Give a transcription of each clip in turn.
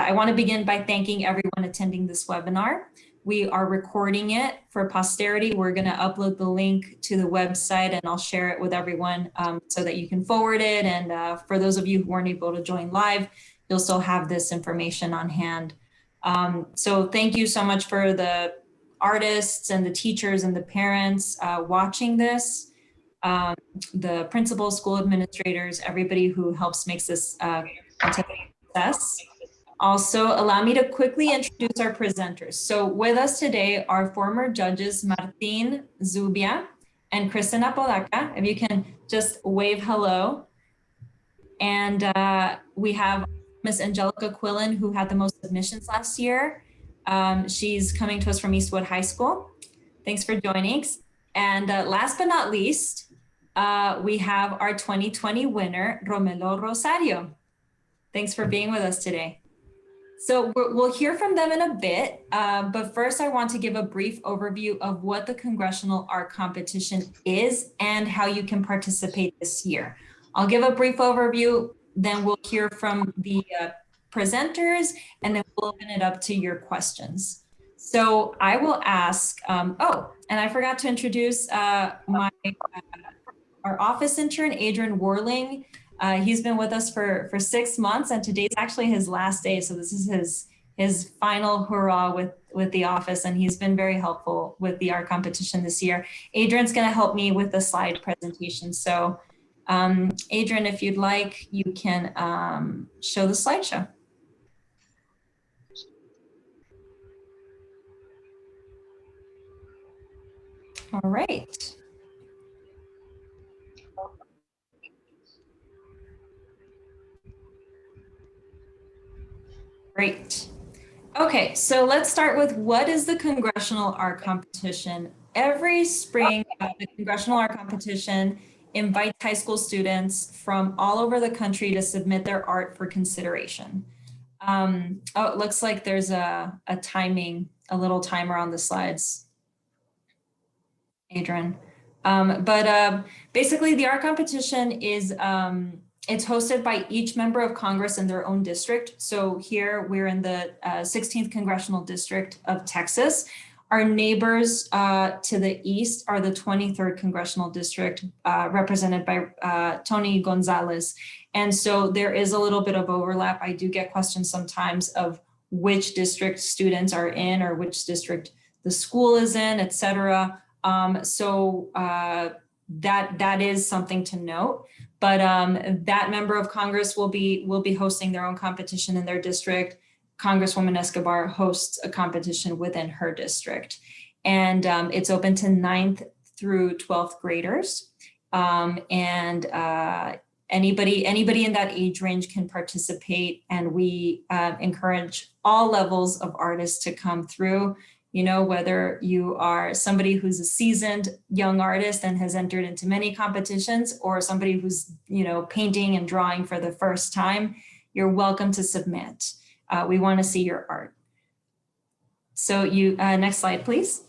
I want to begin by thanking everyone attending this webinar. We are recording it for posterity. We're going to upload the link to the website and I'll share it with everyone so that you can forward it. And for those of you who weren't able to join live, you'll still have this information on hand. So thank you so much for the artists and the teachers and the parents watching this, the principals, school administrators, everybody who helps makes this success. Also, allow me to quickly introduce our presenters. So with us today are former judges Martin Zubia and Kristen Apodaca. If you can just wave hello. And we have Miss Angelica Quillen, who had the most submissions last year. She's coming to us from Eastwood High School. Thanks for joining. And last but not least, we have our 2020 winner, Romelo Rosario. Thanks for being with us today. So we'll hear from them in a bit, but first I want to give a brief overview of what the Congressional Art Competition is and how you can participate this year. I'll give a brief overview, then we'll hear from the presenters, and then we'll open it up to your questions. So I will ask, oh, and I forgot to introduce our office intern, Adrian Worling. He's been with us for 6 months, and today's actually his last day. So this is his final hurrah with the office, and he's been very helpful with the art competition this year. Adrian's going to help me with the slide presentation. So Adrian, if you'd like, you can show the slideshow. All right. Great. Okay, so let's start with what is the Congressional Art Competition? Every spring, the Congressional Art Competition invites high school students from all over the country to submit their art for consideration. Oh, it looks like there's a little timer on the slides, Adrian. Basically the art competition is, it's hosted by each member of Congress in their own district. So here we're in the 16th Congressional District of Texas. Our neighbors to the east are the 23rd Congressional District represented by Tony Gonzalez. And so there is a little bit of overlap. I do get questions sometimes of which district students are in or which district the school is in, et cetera. That is something to note. But that member of Congress will be hosting their own competition in their district. Congresswoman Escobar hosts a competition within her district. And it's open to 9th through 12th graders. Anybody in that age range can participate. And we encourage all levels of artists to come through. You know, whether you are somebody who's a seasoned young artist and has entered into many competitions, or somebody who's, you know, painting and drawing for the first time, you're welcome to submit. We want to see your art. So next slide, please.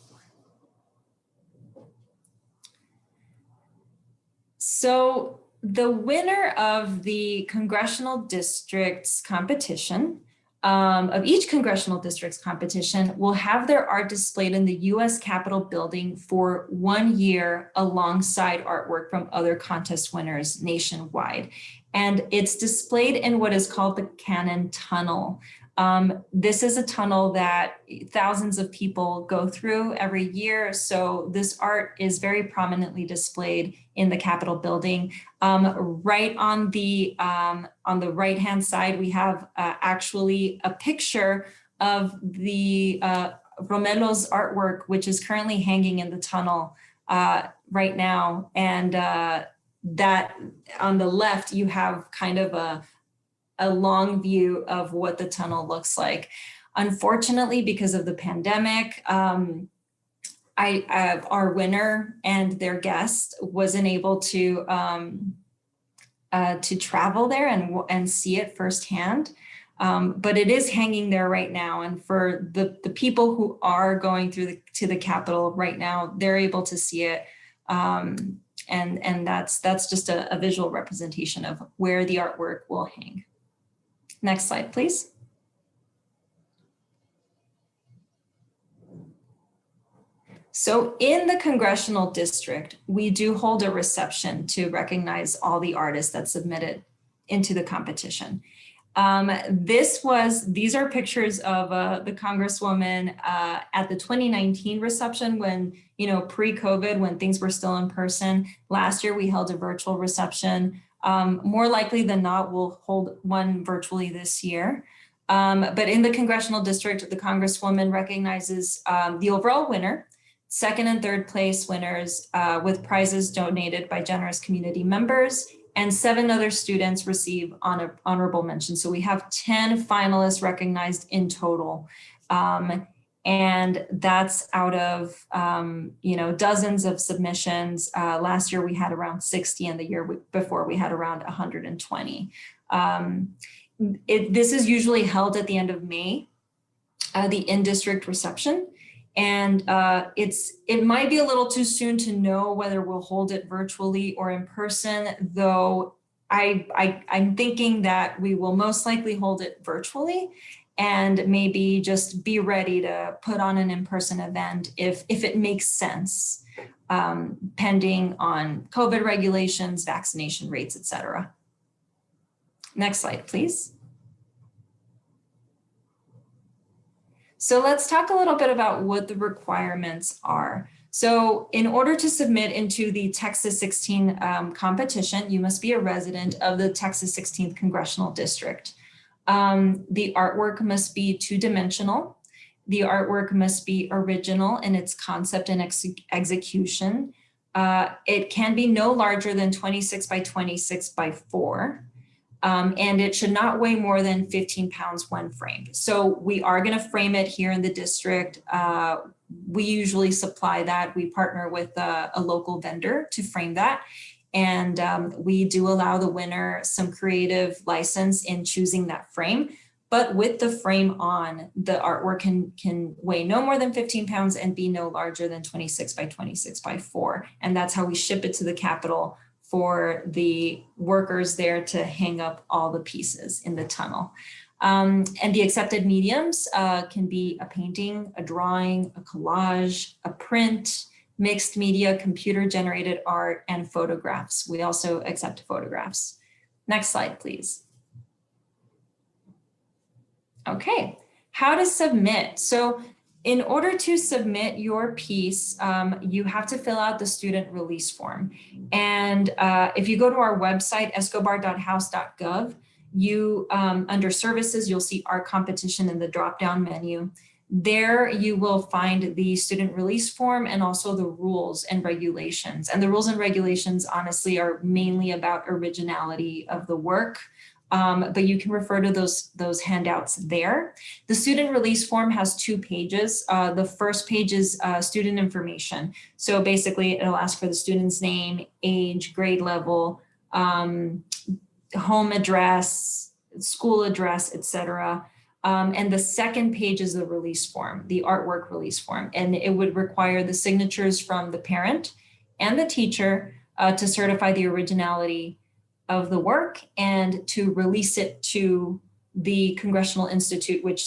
So the winner of the Congressional Districts competition, of each congressional district's competition, will have their art displayed in the U.S. Capitol building for 1 year alongside artwork from other contest winners nationwide. And it's displayed in what is called the Canon Tunnel. This is a tunnel that thousands of people go through every year. So this art is very prominently displayed in the Capitol building. Right on the right-hand side, we have actually a picture of the Romelo's artwork, which is currently hanging in the tunnel right now. And that on the left, you have kind of a long view of what the tunnel looks like. Unfortunately, because of the pandemic, our winner and their guest wasn't able to travel there and see it firsthand. But it is hanging there right now. And for the people who are going to the Capitol right now, they're able to see it. And that's just a visual representation of where the artwork will hang. Next slide, please. So in the congressional district, we do hold a reception to recognize all the artists that submitted into the competition. These are pictures of the Congresswoman at the 2019 reception when, pre-COVID, when things were still in person. Last year, we held a virtual reception. More likely than not, we'll hold one virtually this year. But in the congressional district, the Congresswoman recognizes the overall winner, second and third place winners with prizes donated by generous community members, and 7 other students receive honorable mention. So we have 10 finalists recognized in total. And that's out of, dozens of submissions. Last year we had around 60 and the year before we had around 120. This is usually held at the end of May, the in-district reception. And it might be a little too soon to know whether we'll hold it virtually or in person, though I'm thinking that we will most likely hold it virtually and maybe just be ready to put on an in-person event if it makes sense, pending on COVID regulations, vaccination rates, et cetera. Next slide, please. So let's talk a little bit about what the requirements are. So in order to submit into the Texas 16 competition, you must be a resident of the Texas 16th Congressional District. The artwork must be 2-dimensional. The artwork must be original in its concept and execution. It can be no larger than 26 by 26 by 4. And it should not weigh more than 15 pounds when framed. So we are going to frame it here in the district. We usually supply that. We partner with a local vendor to frame that. And we do allow the winner some creative license in choosing that frame. But with the frame on, the artwork can weigh no more than 15 pounds and be no larger than 26 by 26 by 4. And that's how we ship it to the Capitol for the workers there to hang up all the pieces in the tunnel. And the accepted mediums can be a painting, a drawing, a collage, a print, mixed media, computer-generated art, and photographs. We also accept photographs. Next slide, please. Okay, how to submit. So in order to submit your piece, you have to fill out the student release form. And if you go to our website, escobar.house.gov, you under services, you'll see art competition in the drop-down menu. There you will find the student release form and also the rules and regulations. And the rules and regulations honestly are mainly about originality of the work. But you can refer to those handouts there. The student release form has 2 pages. The first page is student information. So basically it'll ask for the student's name, age, grade level, home address, school address, etc. And the second page is the release form, the artwork release form. And it would require the signatures from the parent and the teacher to certify the originality of the work and to release it to the Congressional Institute, which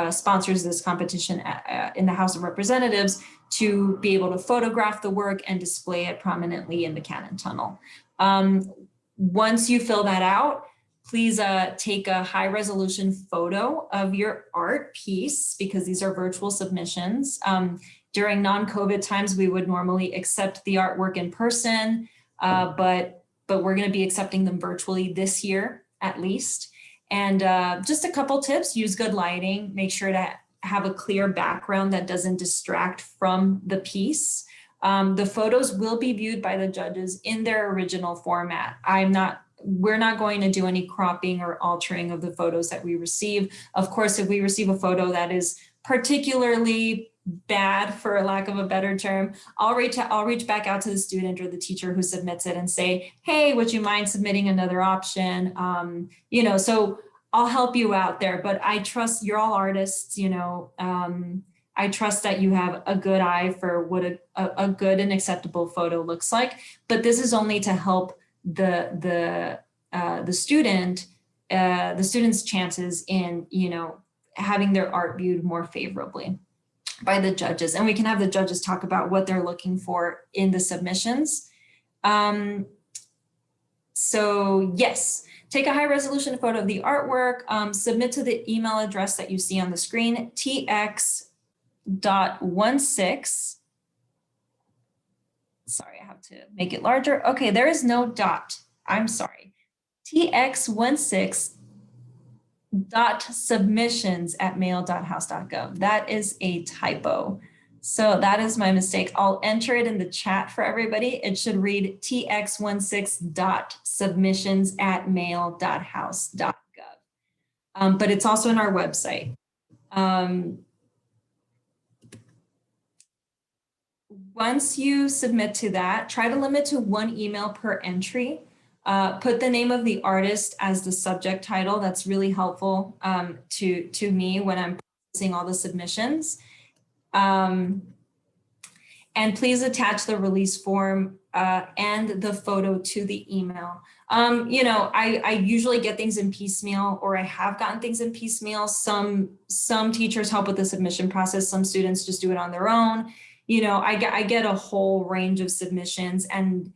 sponsors this competition in the House of Representatives, to be able to photograph the work and display it prominently in the Canon Tunnel. Once you fill that out, please take a high resolution photo of your art piece because these are virtual submissions. During non-COVID times, we would normally accept the artwork in person, but we're going to be accepting them virtually this year, at least. And just a couple tips: use good lighting, make sure to have a clear background that doesn't distract from the piece. The photos will be viewed by the judges in their original format. We're not going to do any cropping or altering of the photos that we receive. Of course, if we receive a photo that is particularly bad, for lack of a better term, I'll reach back out to the student or the teacher who submits it and say, hey, would you mind submitting another option? So I'll help you out there, but I trust you're all artists, I trust that you have a good eye for what a good and acceptable photo looks like, but this is only to help the student's chances in, having their art viewed more favorably. by the judges, and we can have the judges talk about what they're looking for in the submissions. So yes, take a high resolution photo of the artwork, submit to the email address that you see on the screen, tx.16. Sorry, I have to make it larger. Okay, there is no dot. I'm sorry. tx16.submissions@mail.house.gov. That is a typo. So that is my mistake. I'll enter it in the chat for everybody. It should read tx16.submissions@mail.house.gov. But it's also in our website. Once you submit to that, try to limit to 1 email per entry. Put the name of the artist as the subject title. That's really helpful to me when I'm processing all the submissions. And please attach the release form and the photo to the email. You know, I usually get things in piecemeal, or I have gotten things in piecemeal. Some teachers help with the submission process. Some students just do it on their own. You know, I get a whole range of submissions, and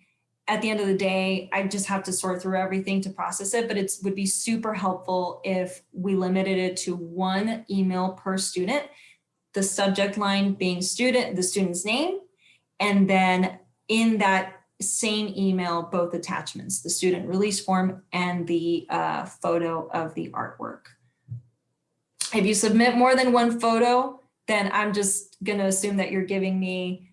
at the end of the day, I just have to sort through everything to process it, but it would be super helpful if we limited it to 1 email per student, the subject line being the student's name, and then in that same email, both attachments, the student release form and the photo of the artwork. If you submit more than 1 photo, then I'm just gonna assume that you're giving me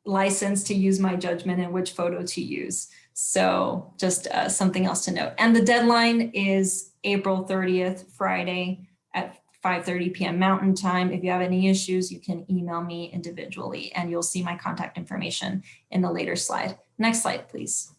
license to use my judgment and which photo to use. So just something else to note. And the deadline is April 30th, Friday at 5:30 p.m. Mountain Time. If you have any issues, you can email me individually, and you'll see my contact information in the later slide. Next slide, please.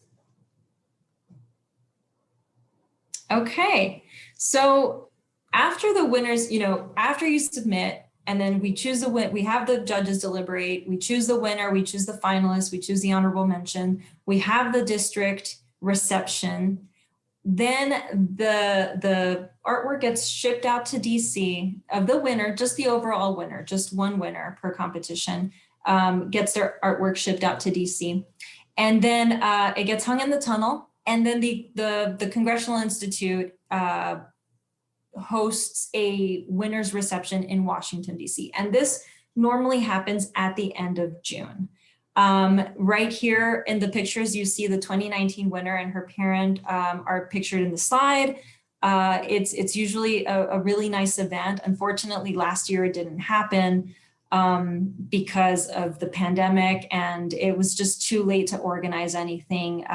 Okay, so after the winners, you know, after you submit, and then we choose the win, we have the judges deliberate, we choose the winner, we choose the finalist, we choose the honorable mention, we have the district reception. Then the artwork gets shipped out to DC of the winner, just the overall winner, just 1 winner per competition, gets their artwork shipped out to DC. And then it gets hung in the tunnel. And then the Congressional Institute hosts a winner's reception in Washington, DC. And this normally happens at the end of June. Right here in the pictures, you see the 2019 winner and her parent are pictured in the slide. It's usually a really nice event. Unfortunately, last year it didn't happen because of the pandemic, and it was just too late to organize anything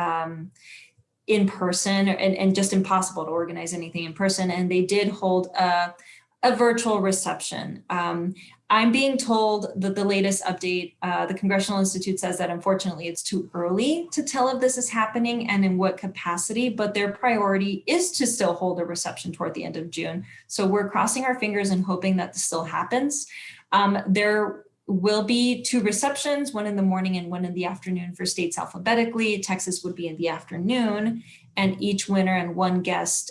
in person, and just impossible to organize anything in person. And they did hold a virtual reception. I'm being told that the latest update, the Congressional Institute says that unfortunately it's too early to tell if this is happening and in what capacity, but their priority is to still hold a reception toward the end of June. So we're crossing our fingers and hoping that this still happens. There will be 2 receptions, 1 in the morning and 1 in the afternoon for states alphabetically. Texas would be in the afternoon, and each winner and 1 guest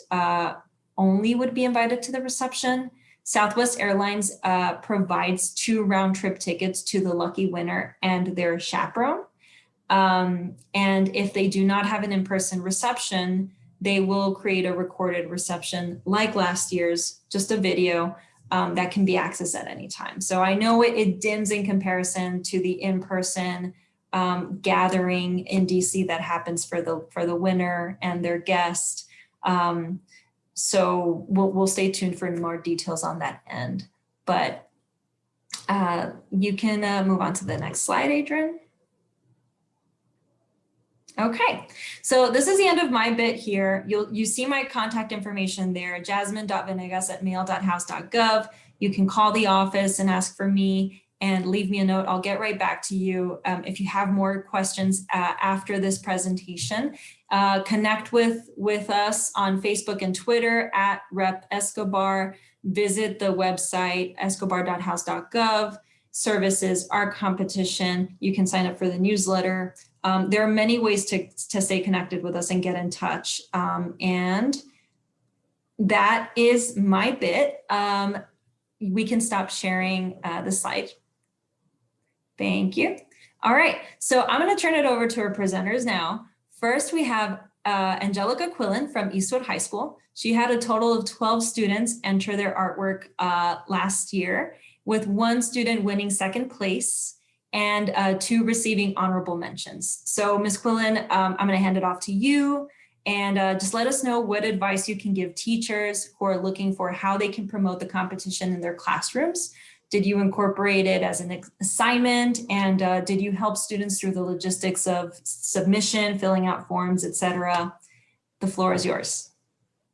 only would be invited to the reception. Southwest Airlines provides 2 round-trip tickets to the lucky winner and their chaperone. And if they do not have an in-person reception, they will create a recorded reception like last year's, just a video that can be accessed at any time. So I know it dims in comparison to the in-person gathering in DC that happens for the winner and their guest. So we'll stay tuned for more details on that end. But you can move on to the next slide, Adrian. Okay, so this is the end of my bit here. You see my contact information there, jasmine.venegas@mail.house.gov. You can call the office and ask for me and leave me a note. I'll get right back to you if you have more questions after this presentation. Connect with us on Facebook and Twitter @Rep Escobar. Visit the website escobar.house.gov. Services, art competition. You can sign up for the newsletter. There are many ways to stay connected with us and get in touch. And that is my bit. we can stop sharing the slide. Thank you. All right, so I'm going to turn it over to our presenters now. First, we have Angelica Quillen from Eastwood High School. She had a total of 12 students enter their artwork last year, with one student winning second place and 2 receiving honorable mentions. So Ms. Quillen, I'm going to hand it off to you, and just let us know what advice you can give teachers who are looking for how they can promote the competition in their classrooms. Did you incorporate it as an assignment? And did you help students through the logistics of submission, filling out forms, etc.? The floor is yours.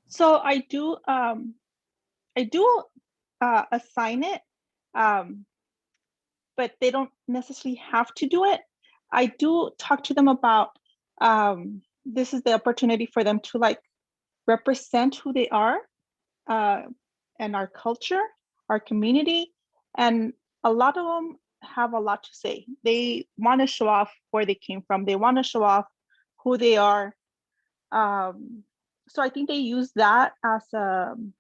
So I do assign it, but they don't necessarily have to do it. I do talk to them about this is the opportunity for them to like represent who they are and our culture, our community. And a lot of them have a lot to say. They want to show off where they came from. They want to show off who they are. So I think they use that as the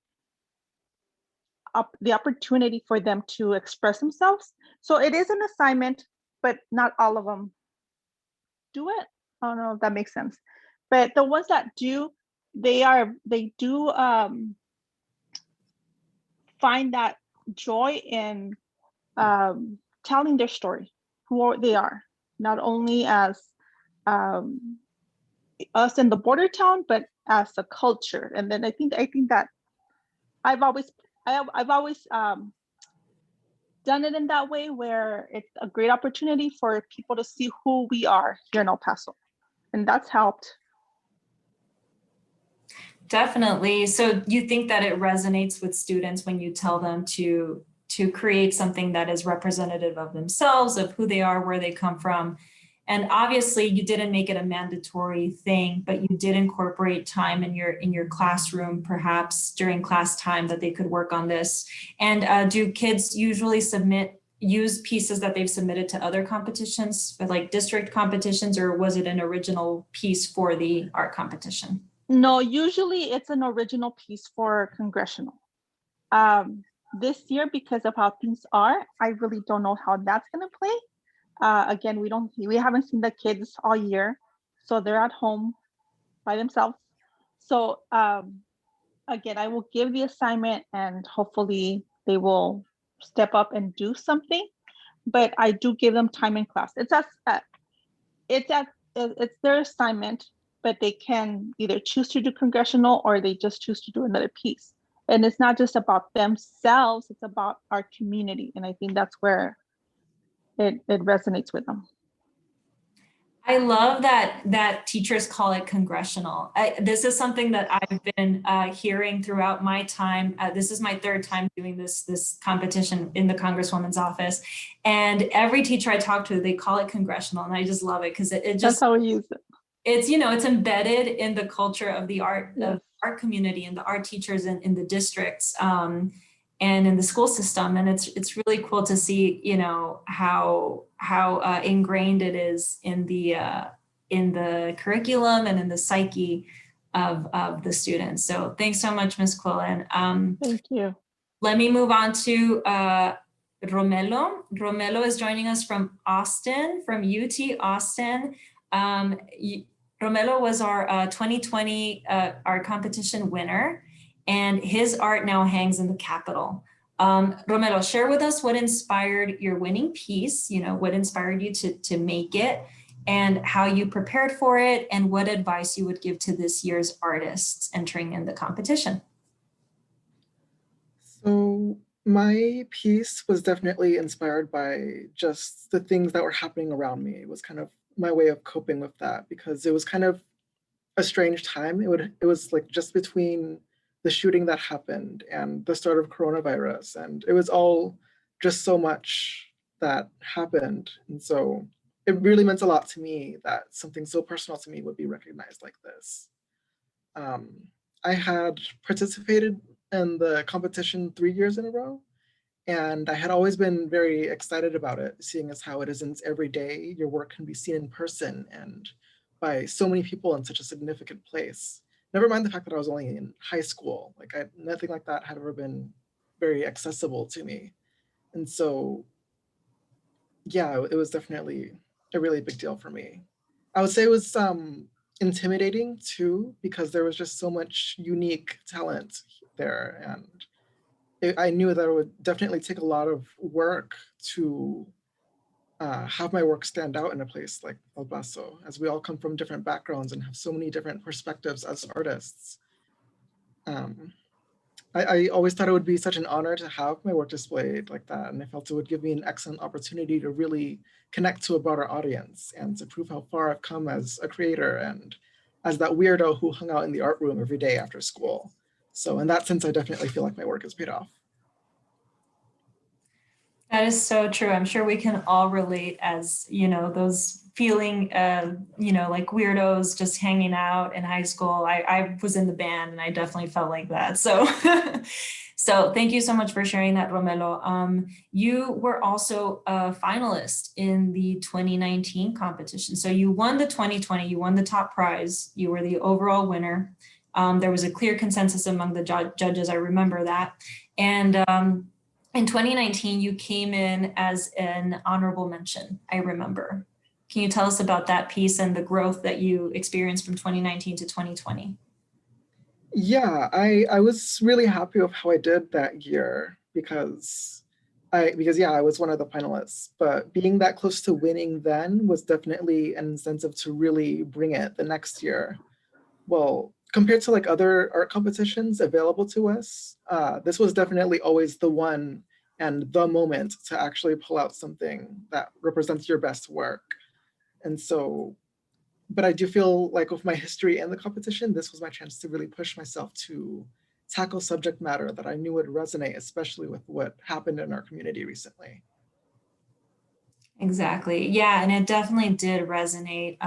opportunity for them to express themselves. So it is an assignment, but not all of them do it. I don't know if that makes sense. But the ones that do, they do find that joy in telling their story, who they are, not only as us in the border town, but as a culture. And then I think that I've always done it in that way, where it's a great opportunity for people to see who we are here in El Paso, and that's helped. Definitely. So you think that it resonates with students when you tell them to create something that is representative of themselves, of who they are, where they come from. And obviously you didn't make it a mandatory thing, but you did incorporate time in your classroom, perhaps during class time, that they could work on this. And do kids usually use pieces that they've submitted to other competitions, like district competitions, or was it an original piece for the art competition? No, usually it's an original piece for congressional. This year, because of how things are, I really don't know how that's going to play. Again, we haven't seen the kids all year, so they're at home by themselves. So again, I will give the assignment, and hopefully they will step up and do something. But I do give them time in class. It's their assignment, but they can either choose to do congressional or they just choose to do another piece. And it's not just about themselves, it's about our community. And I think that's where it resonates with them. I love that teachers call it congressional. This is something that I've been hearing throughout my time. This is my 3rd time doing this competition in the Congresswoman's office. And every teacher I talk to, they call it congressional. And I just love it because it just— That's how we use it. It's, it's embedded in the culture of the art, Yes. of art community and the art teachers in the districts and in the school system. And it's really cool to see, how ingrained it is in the curriculum and in the psyche of the students. So thanks so much, Ms. Quillen. Thank you. Let me move on to Romelo. Romelo is joining us from Austin, from UT Austin. Romelo was our 2020 art competition winner, and his art now hangs in the Capitol. Romelo, share with us what inspired your winning piece, what inspired you to make it, and how you prepared for it, and what advice you would give to this year's artists entering in the competition. So my piece was definitely inspired by just the things that were happening around me. It was kind of my way of coping with that, because it was kind of a strange time. It was like just between the shooting that happened and the start of coronavirus, and it was all just so much that happened. And so it really meant a lot to me that something so personal to me would be recognized like this. I had participated in the competition 3 years in a row, and I had always been very excited about it, seeing as how it isn't every day your work can be seen in person and by so many people in such a significant place. Never mind the fact that I was only in high school. Like nothing like that had ever been very accessible to me. And so, yeah, it was definitely a really big deal for me. I would say it was intimidating too, because there was just so much unique talent there. And I knew that it would definitely take a lot of work to have my work stand out in a place like El Paso, as we all come from different backgrounds and have so many different perspectives as artists. I always thought it would be such an honor to have my work displayed like that. And I felt it would give me an excellent opportunity to really connect to a broader audience and to prove how far I've come as a creator and as that weirdo who hung out in the art room every day after school. So in that sense, I definitely feel like my work has paid off. That is so true. I'm sure we can all relate as, those feeling, like weirdos just hanging out in high school. I was in the band and I definitely felt like that. So, so thank you so much for sharing that, Romelo. You were also a finalist in the 2019 competition. So you won the 2020, you won the top prize. You were the overall winner. There was a clear consensus among the judges. I remember that. And in 2019, you came in as an honorable mention, I remember. Can you tell us about that piece and the growth that you experienced from 2019 to 2020? Yeah, I was really happy with how I did that year because I was one of the finalists, but being that close to winning then was definitely an incentive to really bring it the next year. Well, compared to like other art competitions available to us, this was definitely always the one and the moment to actually pull out something that represents your best work. And so, but I do feel like with my history and the competition, this was my chance to really push myself to tackle subject matter that I knew would resonate, especially with what happened in our community recently. Exactly. Yeah, and it definitely did resonate.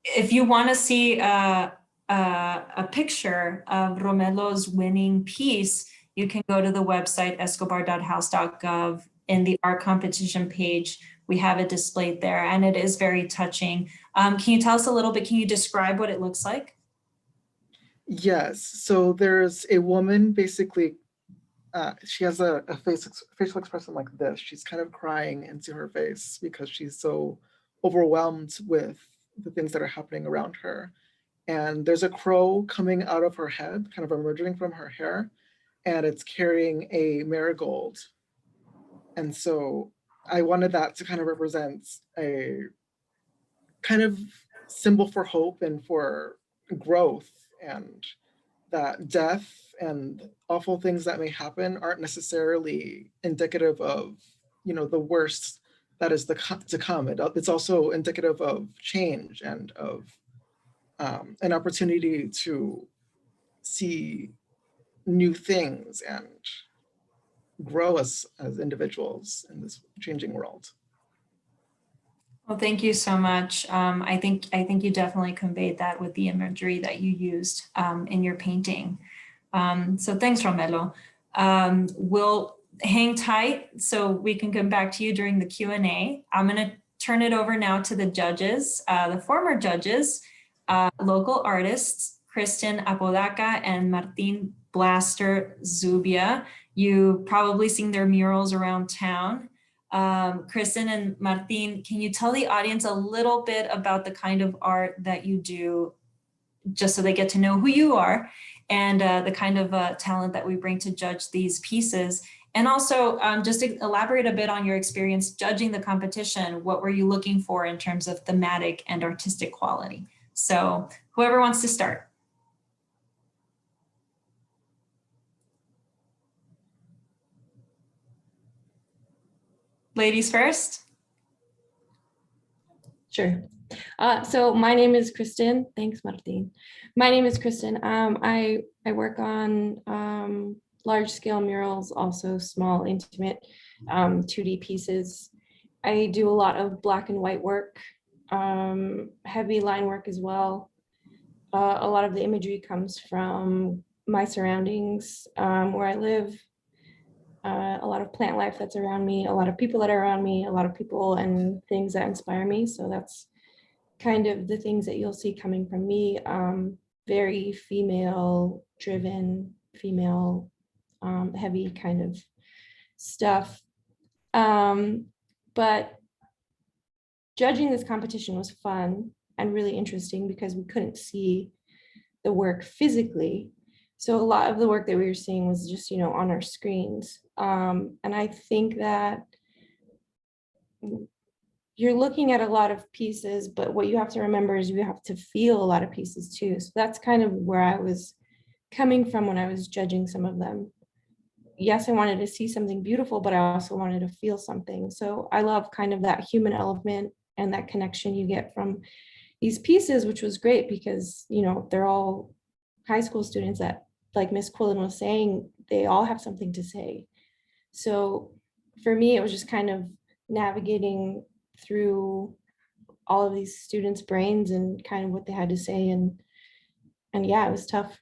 If you want to see a picture of Romelo's winning piece, you can go to the website escobar.house.gov. In the art competition page, we have it displayed there, and it is very touching. Can you tell us a little bit, can you describe what it looks like? Yes, so there's a woman basically, she has a facial expression like this. She's kind of crying into her face because she's so overwhelmed with the things that are happening around her. And there's a crow coming out of her head, kind of emerging from her hair, and it's carrying a marigold. And so I wanted that to kind of represent a kind of symbol for hope and for growth, and that death and awful things that may happen aren't necessarily indicative of, the worst that is to come. It's also indicative of change and of an opportunity to see new things and grow as individuals in this changing world. Well, thank you so much. I think you definitely conveyed that with the imagery that you used in your painting. So thanks, Romelo. We'll hang tight so we can come back to you during the Q&A. I'm going to turn it over now to the judges, the former judges, local artists, Kristen Apodaca and Martin Blaster Zubia. You've probably seen their murals around town. Kristen and Martin, can you tell the audience a little bit about the kind of art that you do, just so they get to know who you are and the kind of talent that we bring to judge these pieces? And also just to elaborate a bit on your experience judging the competition. What were you looking for in terms of thematic and artistic quality? So whoever wants to start. Ladies first. Sure. So my name is Kristen. Thanks, Martin. My name is Kristen. I work on large scale murals, also small, intimate 2D pieces. I do a lot of black and white work, heavy line work as well. A lot of the imagery comes from my surroundings, where I live. A lot of plant life that's around me, a lot of people that are around me, a lot of people and things that inspire me. So that's kind of the things that you'll see coming from me. Very female driven, female heavy kind of stuff. But judging this competition was fun and really interesting because we couldn't see the work physically. So a lot of the work that we were seeing was just, on our screens. And I think that you're looking at a lot of pieces, but what you have to remember is you have to feel a lot of pieces too. So that's kind of where I was coming from when I was judging some of them. Yes, I wanted to see something beautiful, but I also wanted to feel something. So I love kind of that human element and that connection you get from these pieces, which was great because, they're all high school students that, like Miss Quillen was saying, they all have something to say. So for me, it was just kind of navigating through all of these students' brains and kind of what they had to say. And yeah, it was tough.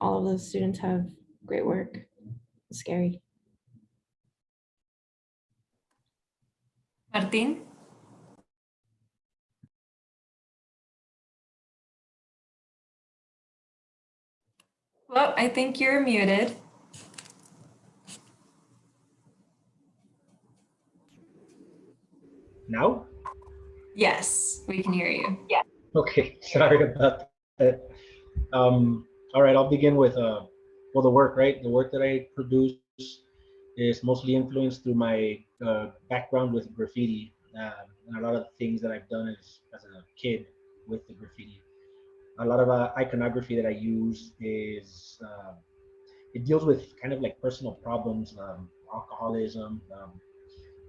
All of those students have great work. It's scary. Martin? Well, I think you're muted. Now? Yes, we can hear you. Okay, sorry about that. All right, I'll begin with the work, right? The work that I produce is mostly influenced through my background with graffiti and a lot of the things that I've done as a kid with the graffiti. A lot of iconography that I use is it deals with kind of like personal problems, alcoholism,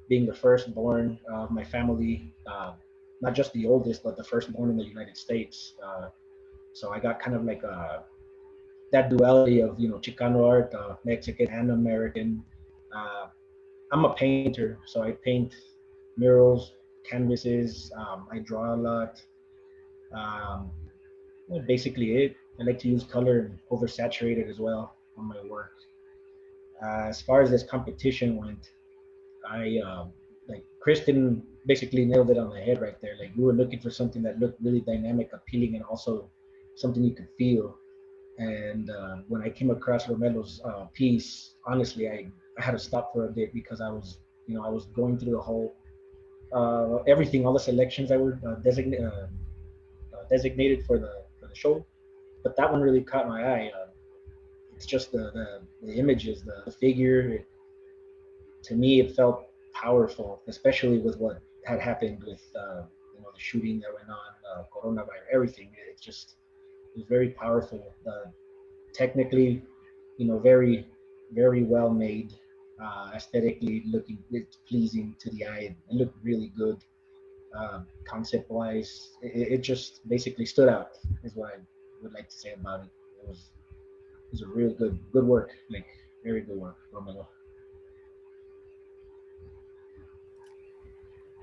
being the firstborn of my family, not just the oldest, but the firstborn in the United States. So I got kind of like that duality of, Chicano art, Mexican and American. I'm a painter, so I paint murals, canvases. I draw a lot. Basically it. I like to use color and oversaturate it as well on my work. As far as this competition went, I like Kristen basically nailed it on the head right there. Like we were looking for something that looked really dynamic, appealing, and also something you could feel. And when I came across Romelo's piece, honestly, I had to stop for a bit because I was going through the whole everything, all the selections that were designated for the show, but that one really caught my eye. It's just the images, the figure. To me, it felt powerful, especially with what had happened with the shooting that went on, coronavirus, everything. It was very powerful. Technically, very very well made. Aesthetically looking, it's pleasing to the eye. It looked really good. Concept wise, it just basically stood out. Is what I would like to say about it. It was a real good work, like very good work, Romelo.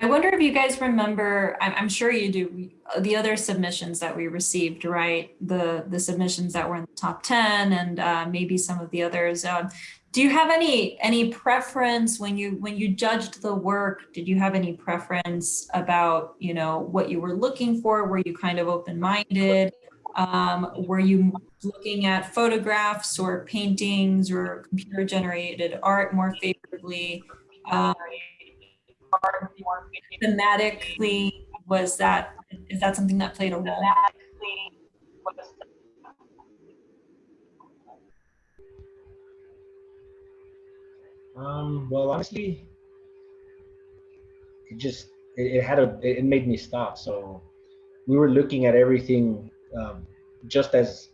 I wonder if you guys remember, I'm sure you do, the other submissions that we received, right? The submissions that were in the top 10 and maybe some of the others. Do you have any preference when you judged the work? Did you have any preference about, what you were looking for? Were you kind of open-minded? Were you looking at photographs or paintings or computer-generated art more favorably? Thematically, is that something that played a role? Well, honestly, it made me stop. So we were looking at everything just as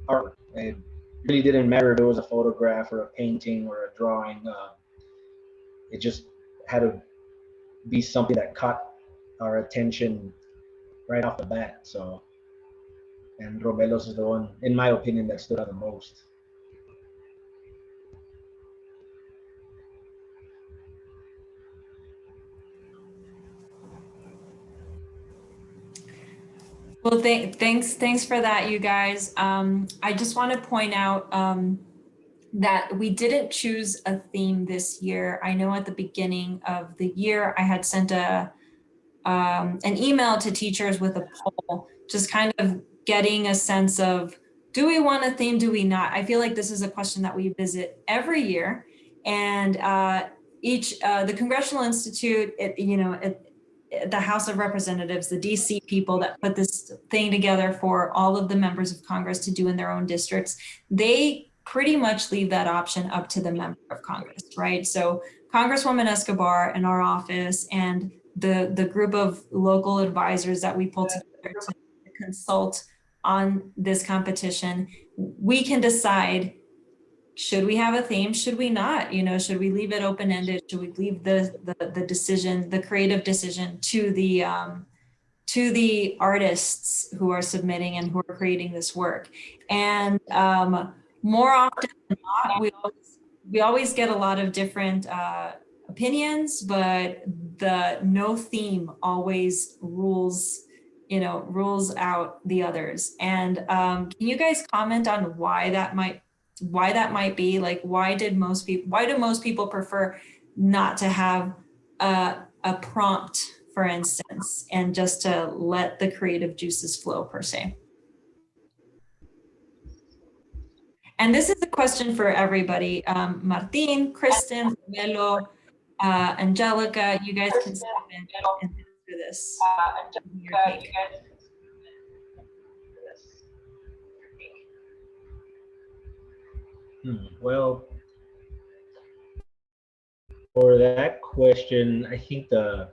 art. It really didn't matter if it was a photograph or a painting or a drawing. It just had to be something that caught our attention right off the bat. So, and Romelo's is the one, in my opinion, that stood out the most. Well, thanks for that, you guys. I just want to point out that we didn't choose a theme this year. I know at the beginning of the year, I had sent an email to teachers with a poll, just kind of getting a sense of do we want a theme? Do we not? I feel like this is a question that we visit every year, and the Congressional Institute, the House of Representatives, the DC people that put this thing together for all of the members of Congress to do in their own districts, they pretty much leave that option up to the member of Congress, right? So Congresswoman Escobar in our office and the group of local advisors that we pull together to consult on this competition, we can decide, should we have a theme? Should we not? Should we leave it open-ended? Should we leave the decision, the creative decision to the artists who are submitting and who are creating this work? And more often than not, we always get a lot of different opinions, but the no theme always rules out the others. And can you guys comment on why that might be? Like, why do most people prefer not to have a prompt, for instance, and just to let the creative juices flow, per se? And this is a question for everybody. Martin, Kristen, Melo, Angelica, you guys can step in and answer this. Well, for that question, I think the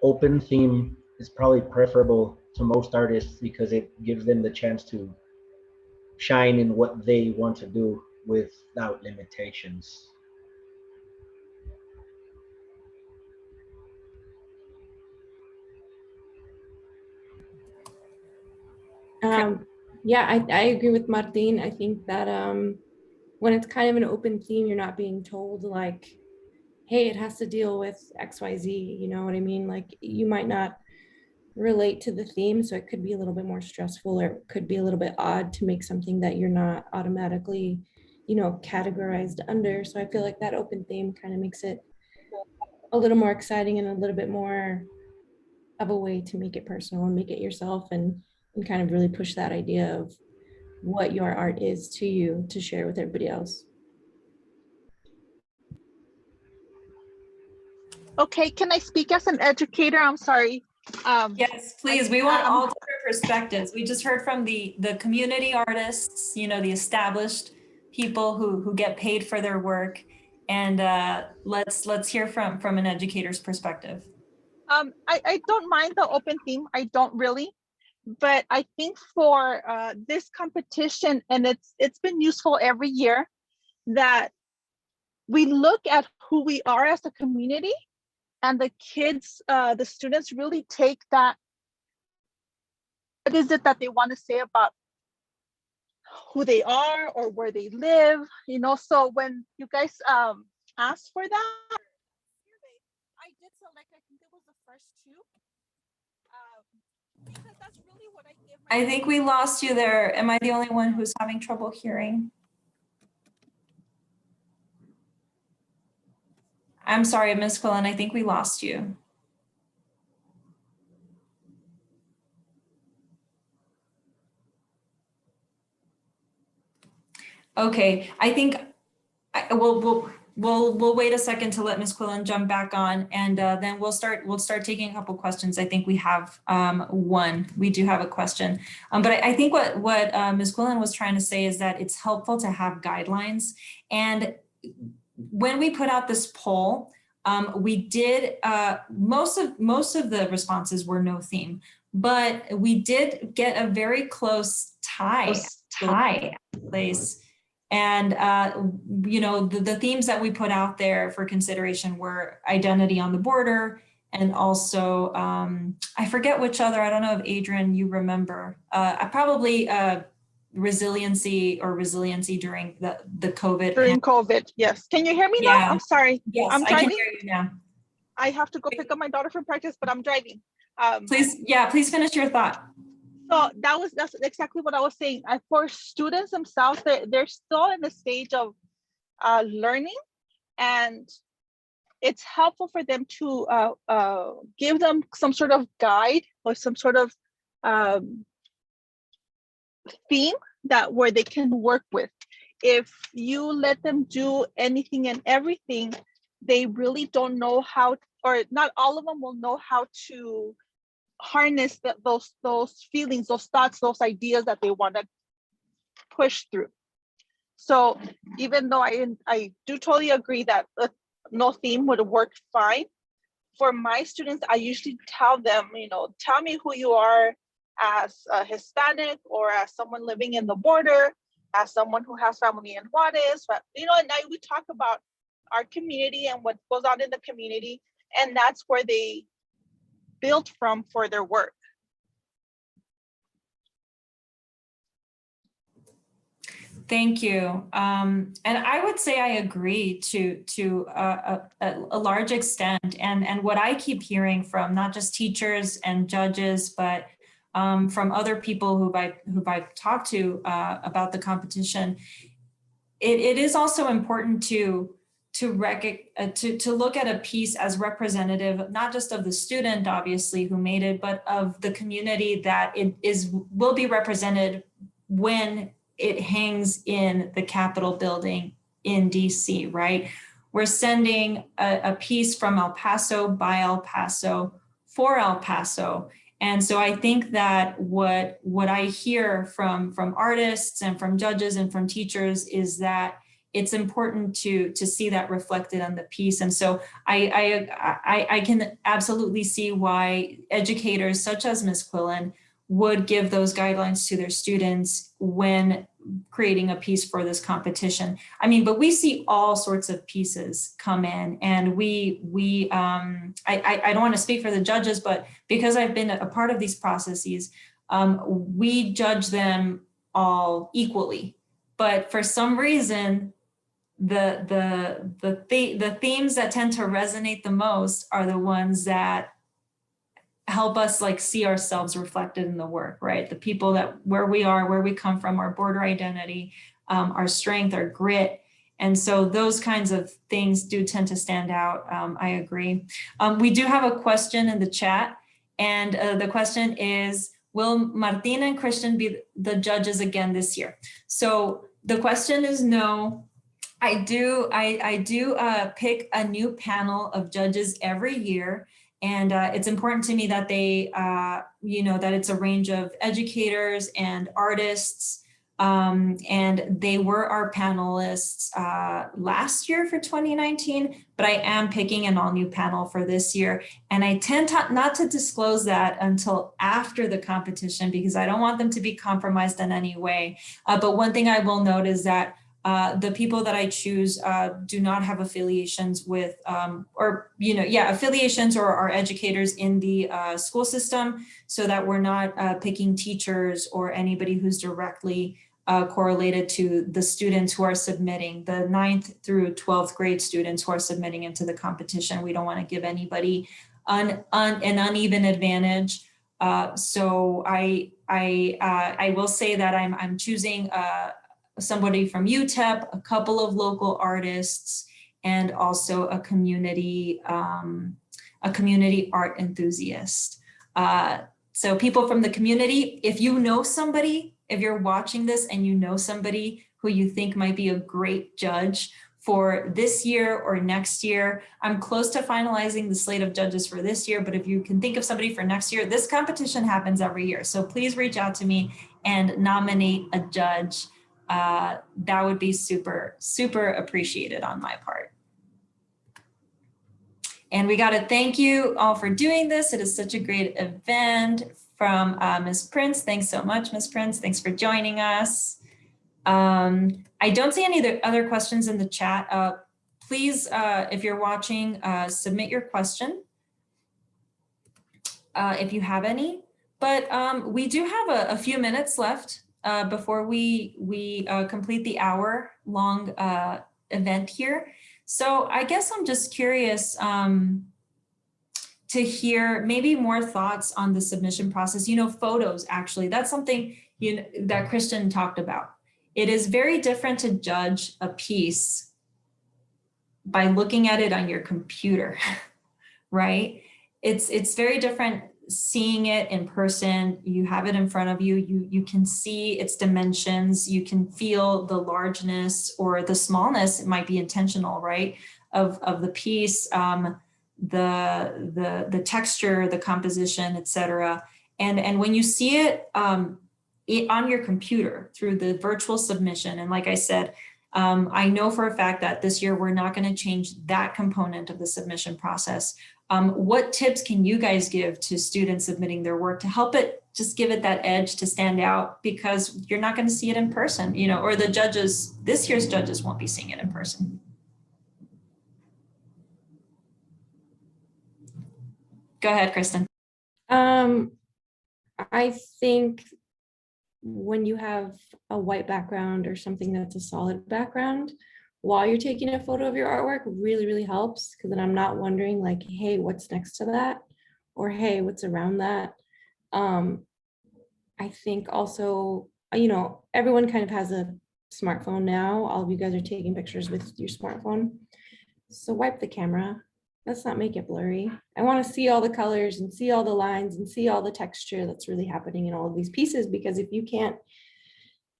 open theme is probably preferable to most artists because it gives them the chance to shine in what they want to do without limitations. Yeah, I agree with Martin. I think that when it's kind of an open theme, you're not being told like, hey, it has to deal with XYZ, you know what I mean? Like, you might not relate to the theme, so it could be a little bit more stressful, or it could be a little bit odd to make something that you're not automatically, categorized under. So I feel like that open theme kind of makes it a little more exciting and a little bit more of a way to make it personal and make it yourself, and kind of really push that idea of what your art is to you to share with everybody else. Okay, can I speak as an educator? I'm sorry. Yes, please. We want all different perspectives. We just heard from the community artists, the established people who get paid for their work, and let's hear from an educator's perspective. I don't mind the open theme. I don't really, but I think for this competition, and it's been useful every year, that we look at who we are as a community, and the kids, the students really take that. What is it that they want to say about who they are or where they live? So when you guys asked for that, I did select, I think it was the first two, because that's really what I give. I think we lost you there. Am I the only one who's having trouble hearing? I'm sorry, Ms. Quillen, I think we lost you. Okay, I think we'll wait a second to let Ms. Quillen jump back on, and then we'll start taking a couple questions. I think we have one. We do have a question, but I think what Ms. Quillen was trying to say is that it's helpful to have guidelines. And when we put out this poll, we did most of the responses were no theme, but we did get a very close tie place. And, the themes that we put out there for consideration were identity on the border, and also, I forget which other, I don't know if Adrian, you remember, probably resiliency during the COVID. During COVID, yes. Can you hear me now? I'm sorry. Yes, I'm driving. I can hear you now. I have to go pick up my daughter from practice, but I'm driving. Please finish your thought. So that's exactly what I was saying. For students themselves, they're still in the stage of learning, and it's helpful for them to give them some sort of guide or some sort of theme that where they can work with. If you let them do anything and everything, they really don't know how, or not all of them will know how to harness those feelings, those thoughts, those ideas that they want to push through. So even though I do totally agree that no theme would work fine, for my students, I usually tell them, tell me who you are as a Hispanic or as someone living in the border, as someone who has family in Juarez, but, and now we talk about our community and what goes on in the community, and that's where they build from for their work. Thank you. And I would say I agree to a large extent. And what I keep hearing from not just teachers and judges, but from other people who I've talked to about the competition, it is also important to look at a piece as representative, not just of the student, obviously, who made it, but of the community that will be represented when it hangs in the Capitol building in DC, right? We're sending a piece from El Paso, by El Paso, for El Paso. And so I think that what I hear from artists and from judges and from teachers is that it's important to see that reflected on the piece. And so I can absolutely see why educators such as Ms. Quillen would give those guidelines to their students when creating a piece for this competition. I mean, but we see all sorts of pieces come in, and I don't want to speak for the judges, but because I've been a part of these processes, we judge them all equally. But for some reason, the themes that tend to resonate the most are the ones that help us see ourselves reflected in the work, right? The people where we are, where we come from, our border identity, our strength, our grit. And so those kinds of things do tend to stand out. I agree. We do have a question in the chat, and the question is, will Martina and Christian be the judges again this year? So the question is no. I do pick a new panel of judges every year. And it's important to me that they, that it's a range of educators and artists. And they were our panelists last year for 2019, but I am picking an all new panel for this year. And I tend not to disclose that until after the competition because I don't want them to be compromised in any way. But one thing I will note is that the people that I choose do not have affiliations with, affiliations or are educators in the school system, so that we're not picking teachers or anybody who's directly correlated to the students who are submitting, the 9th through 12th grade students who are submitting into the competition. We don't want to give anybody an uneven advantage. So I will say that I'm choosing somebody from UTEP, a couple of local artists, and also a community art enthusiast. So people from the community, if you know somebody, if you're watching this and you know somebody who you think might be a great judge for this year or next year, I'm close to finalizing the slate of judges for this year, but if you can think of somebody for next year, this competition happens every year. So please reach out to me and nominate a judge. That would be super, super appreciated on my part. And we got to thank you all for doing this. It is such a great event. From Ms. Prince. Thanks so much, Ms. Prince. Thanks for joining us. I don't see any other questions in the chat. Please, if you're watching, submit your question if you have any. But we do have a few minutes left before we complete the hour-long event here. So I guess I'm just curious to hear maybe more thoughts on the submission process. Photos, actually, that's something that Christian talked about. It is very different to judge a piece by looking at it on your computer, right? It's very different seeing it in person, you have it in front of you, you can see its dimensions, you can feel the largeness or the smallness, it might be intentional, right, of the piece, the texture, the composition, etc. And when you see it, on your computer through the virtual submission, and like I said, I know for a fact that this year we're not going to change that component of the submission process. What tips can you guys give to students submitting their work to help it just give it that edge to stand out, because you're not going to see it in person, you know, or the judges, this year's judges won't be seeing it in person. Go ahead, Kristen. I think when you have a white background or something that's a solid background, while you're taking a photo of your artwork really helps, because then I'm not wondering like, hey, what's next to that? Or hey, what's around that? I think also, you know, everyone kind of has a smartphone now. All of you guys are taking pictures with your smartphone. So wipe the camera. Let's not make it blurry. I want to see all the colors and see all the lines and see all the texture that's really happening in all of these pieces, because if you can't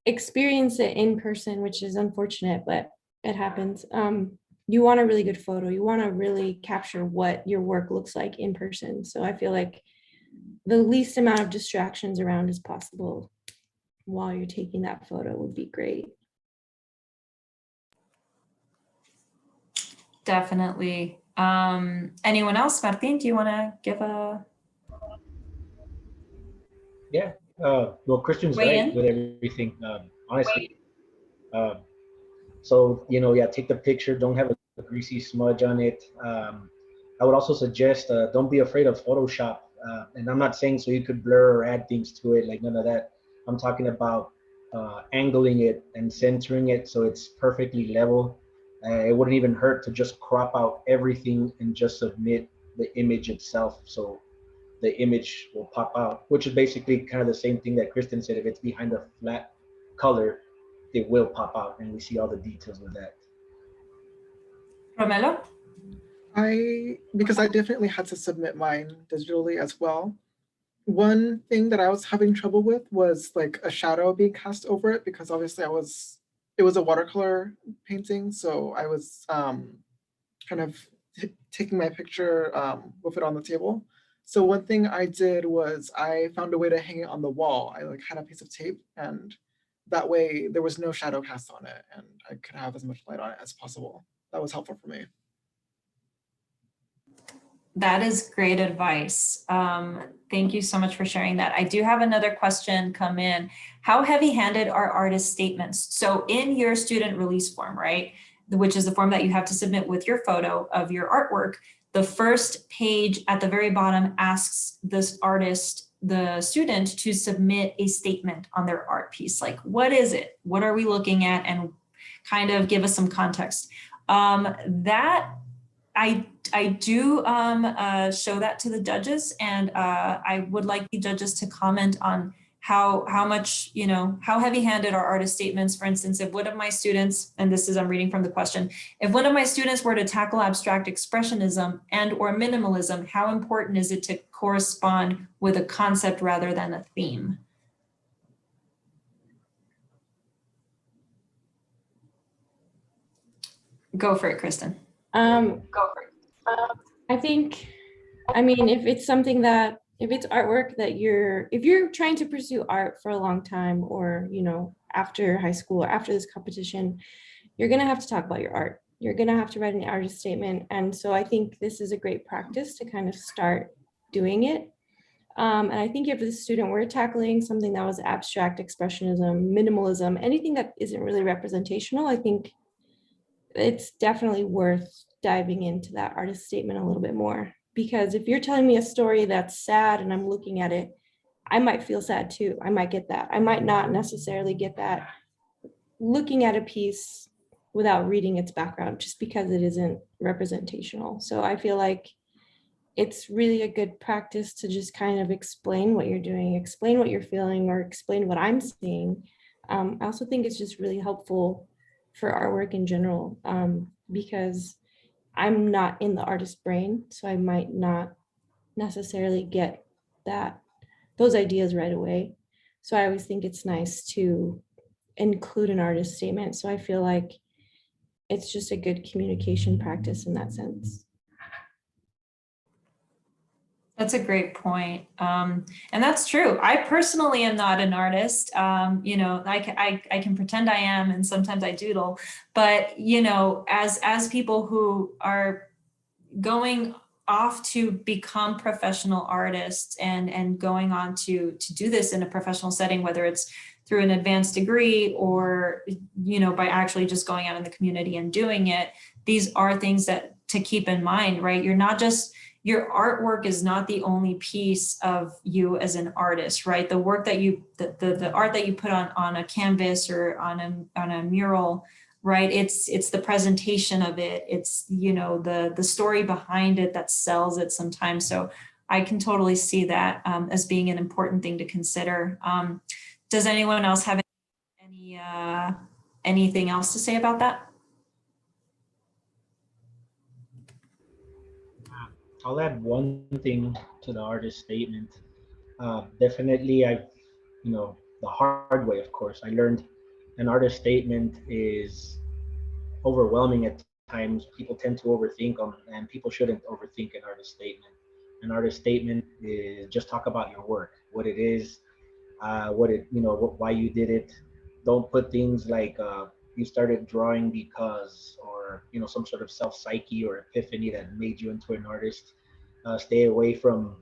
experience it in person, which is unfortunate, but it happens, you want a really good photo. You want to really capture what your work looks like in person. So I feel like the least amount of distractions around as possible while you're taking that photo would be great. Definitely. Anyone else? Martin, do you want to give a? Yeah, well, Christian's Weigh right in? with everything, honestly. So, you know, yeah, take the picture, don't have a greasy smudge on it. I would also suggest, don't be afraid of Photoshop. And I'm not saying so you could blur or add things to it, like none of that. I'm talking about angling it and centering it so it's perfectly level. It wouldn't even hurt to just crop out everything and just submit the image itself. So the image will pop out, which is basically kind of the same thing that Kristen said. If it's behind a flat color, it will pop out and we see all the details with that. Romelo? Because I definitely had to submit mine digitally as well. One thing that I was having trouble with was like a shadow being cast over it, because obviously it was a watercolor painting. So I was kind of taking my picture with it on the table. So one thing I did was I found a way to hang it on the wall. I like had a piece of tape, and that way there was no shadow cast on it and I could have as much light on it as possible. That was helpful for me. That is great advice. Thank you so much for sharing that. I do have another question come in. How heavy-handed are artist statements? So in your student release form, right, which is the form that you have to submit with your photo of your artwork, the first page at the very bottom asks this artist, the student, to submit a statement on their art piece. Like, what is it? What are we looking at? And kind of give us some context. That I do show that to the judges, and I would like the judges to comment on how much, you know, how heavy-handed are artist statements. For instance, if one of my students, and this is, I'm reading from the question, if one of my students were to tackle abstract expressionism and or minimalism, how important is it to correspond with a concept rather than a theme? Go for it, Kristen. Go for it. I think, I mean, if it's something that, if it's artwork that if you're trying to pursue art for a long time, or, you know, after high school or after this competition, you're going to have to talk about your art. You're going to have to write an artist statement. And so I think this is a great practice to kind of start doing it. And I think if the student were tackling something that was abstract expressionism, minimalism, anything that isn't really representational, I think it's definitely worth diving into that artist statement a little bit more. Because if you're telling me a story that's sad and I'm looking at it, I might feel sad too. I might get that. I might not necessarily get that looking at a piece without reading its background, just because it isn't representational. So I feel like it's really a good practice to just kind of explain what you're doing, explain what you're feeling, or explain what I'm seeing. I also think it's just really helpful for artwork in general, because I'm not in the artist's brain, so I might not necessarily get those ideas right away. So I always think it's nice to include an artist statement. So I feel like it's just a good communication practice in that sense. That's a great point. And that's true. I personally am not an artist. You know, I can pretend I am, and sometimes I doodle, but you know, as people who are going off to become professional artists and going on to do this in a professional setting, whether it's through an advanced degree or, you know, by actually just going out in the community and doing it, these are things that to keep in mind, right? You're not just, your artwork is not the only piece of you as an artist, right? The work that you, the art that you put on a canvas or on a mural, right? It's the presentation of it. It's, you know, the story behind it that sells it sometimes. So I can totally see that as being an important thing to consider. Does anyone else have anything else to say about that? I'll add one thing to the artist statement. Definitely, you know, the hard way, of course, I learned an artist statement is overwhelming at times. People tend to overthink them, and people shouldn't overthink an artist statement. An artist statement is just talk about your work, what it is, you know, why you did it. Don't put things like you started drawing because, or you know, some sort of self psyche or epiphany that made you into an artist. Stay away from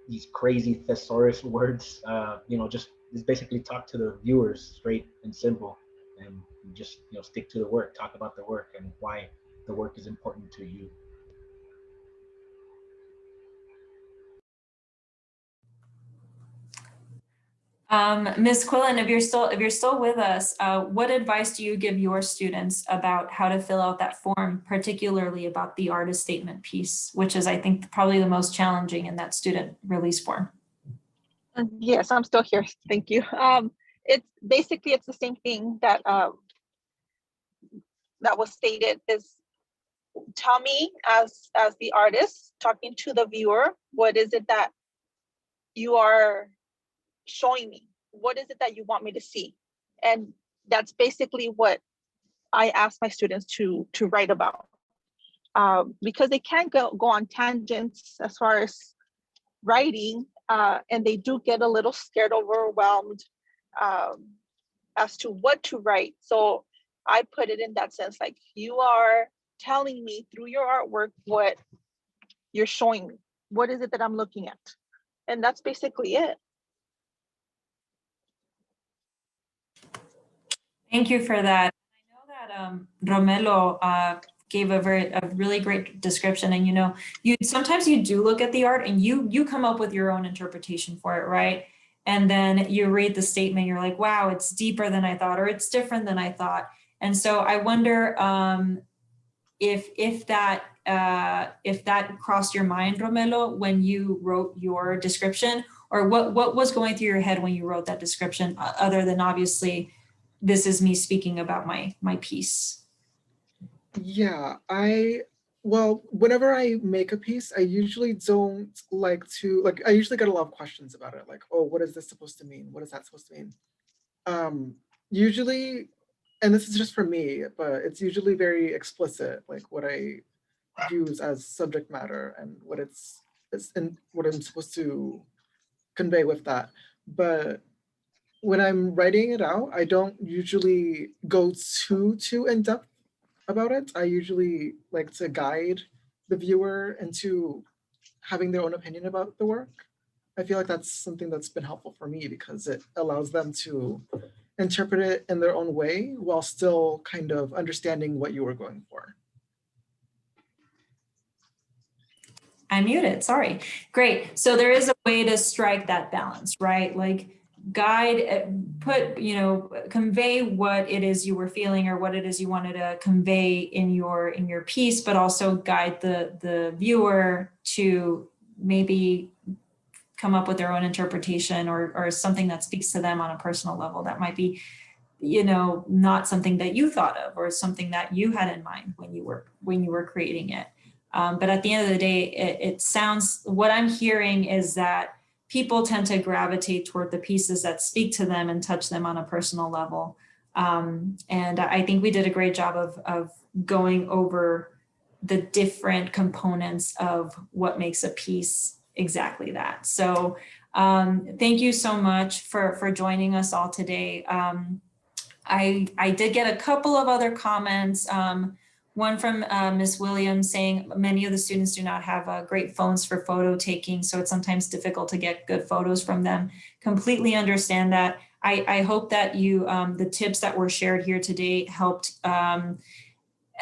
these crazy thesaurus words. You know, just basically talk to the viewers straight and simple, and just, you know, stick to the work. Talk about the work and why the work is important to you. Ms. Quillen, if you're still with us, what advice do you give your students about how to fill out that form, particularly about the artist statement piece, which is, I think, probably the most challenging in that student release form? Yes, I'm still here. Thank you. It's basically, it's the same thing that that was stated. Is tell me as the artist talking to the viewer, what is it that you are showing me? What is it that you want me to see? And that's basically what I ask my students to write about, because they can go on tangents as far as writing, and they do get a little scared, overwhelmed as to what to write. So I put it in that sense, like, you are telling me through your artwork what you're showing me. What is it that I'm looking at? And that's basically it. Thank you for that. I know that Romelo gave a really great description, and you know, sometimes you do look at the art and you come up with your own interpretation for it, right? And then you read the statement, you're like, wow, it's deeper than I thought, or it's different than I thought. And so I wonder if that crossed your mind, Romelo, when you wrote your description, or what was going through your head when you wrote that description, other than obviously, this is me speaking about my piece. Yeah, well, whenever I make a piece, I usually don't like to, I usually get a lot of questions about it. Like, oh, what is this supposed to mean? What is that supposed to mean? Usually, and this is just for me, but it's usually very explicit, like what I use as subject matter and and what I'm supposed to convey with that. But when I'm writing it out, I don't usually go too in depth about it. I usually like to guide the viewer into having their own opinion about the work. I feel like that's something that's been helpful for me because it allows them to interpret it in their own way while still kind of understanding what you were going for. I'm muted, sorry. Great. So there is a way to strike that balance, right? Like guide, convey what it is you were feeling or what it is you wanted to convey in your piece, but also guide the viewer to maybe come up with their own interpretation or something that speaks to them on a personal level that might be, not something that you thought of or something that you had in mind when you were creating it. But at the end of the day, it sounds, what I'm hearing is that people tend to gravitate toward the pieces that speak to them and touch them on a personal level. And I think we did a great job of going over the different components of what makes a piece exactly that. So thank you so much for joining us all today. I did get a couple of other comments. One from Ms. Williams saying many of the students do not have great phones for photo taking, so it's sometimes difficult to get good photos from them. Completely understand that. I hope that the tips that were shared here today helped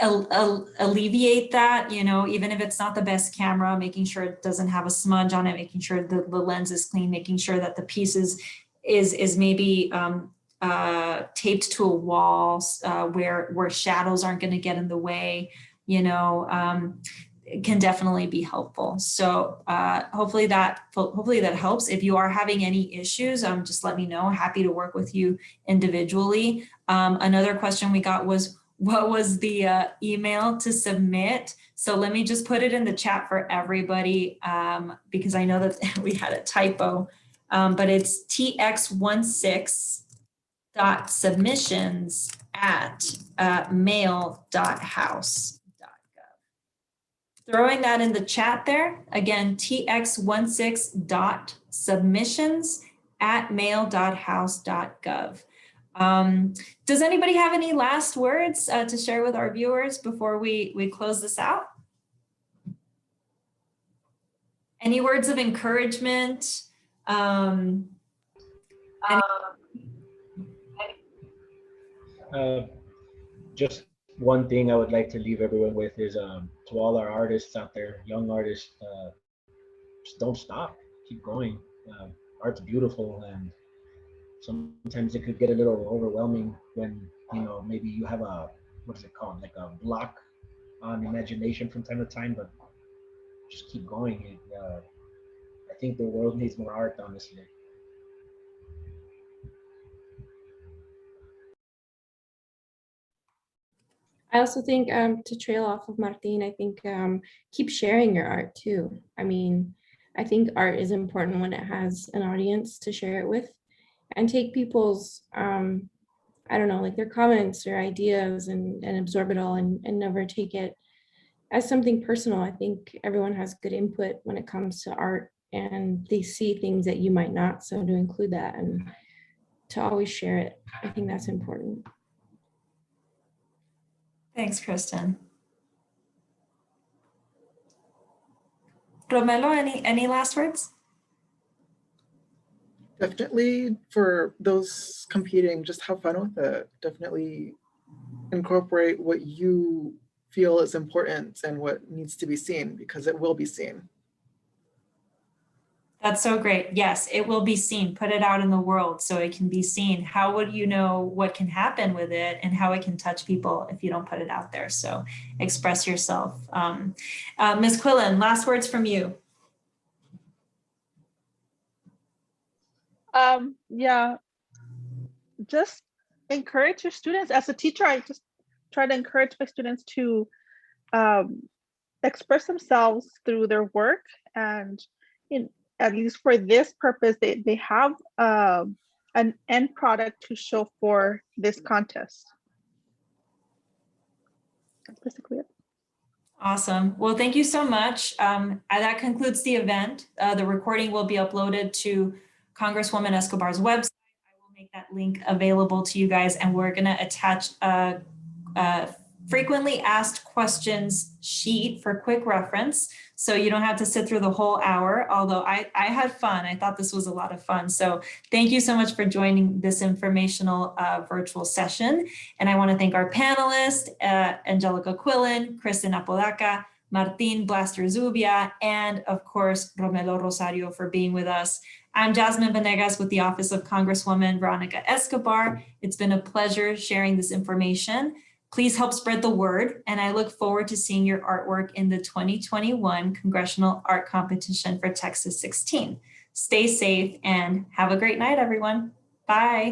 alleviate that, even if it's not the best camera, making sure it doesn't have a smudge on it, making sure the lens is clean, making sure that the piece is maybe taped to a wall where shadows aren't going to get in the way, it can definitely be helpful. So hopefully that helps. If you are having any issues, just let me know. Happy to work with you individually. Another question we got was, what was the email to submit? So let me just put it in the chat for everybody because I know that we had a typo, but it's tx16.submissions@mail.house.gov. Throwing that in the chat there, again, tx16.submissions@mail.house.gov. Does anybody have any last words to share with our viewers before we close this out? Any words of encouragement? Just one thing I would like to leave everyone with is to all our artists out there, young artists, just don't stop, keep going. Art's beautiful, and sometimes it could get a little overwhelming when maybe you have what is it called, like a block on imagination from time to time, but just keep going. I think the world needs more art, honestly. I also think to trail off of Martin, I think keep sharing your art too. I mean, I think art is important when it has an audience to share it with, and take people's, I don't know, like their comments or ideas and absorb it all and never take it as something personal. I think everyone has good input when it comes to art, and they see things that you might not. So to include that and to always share it, I think that's important. Thanks, Kristen. Romelo, any last words? Definitely for those competing, just have fun with it. Definitely incorporate what you feel is important and what needs to be seen, because it will be seen. That's so great. Yes, it will be seen. Put it out in the world so it can be seen. How would you know what can happen with it and how it can touch people if you don't put it out there? So express yourself. Ms. Quillen, last words from you. Yeah, just encourage your students. As a teacher, I just try to encourage my students to express themselves through their work, and at least for this purpose, they have an end product to show for this contest. That's basically it. Awesome. Well, thank you so much. That concludes the event. The recording will be uploaded to Congresswoman Escobar's website. I will make that link available to you guys, and we're going to attach a frequently asked questions sheet for quick reference, so you don't have to sit through the whole hour, although I had fun. I thought this was a lot of fun. So thank you so much for joining this informational virtual session. And I want to thank our panelists, Angelica Quillen, Kristen Apodaca, Martin Blaster-Zubia, and of course, Romelo Rosario for being with us. I'm Jasmine Venegas with the Office of Congresswoman Veronica Escobar. It's been a pleasure sharing this information. Please help spread the word, and I look forward to seeing your artwork in the 2021 Congressional Art Competition for Texas 16. Stay safe and have a great night, everyone. Bye.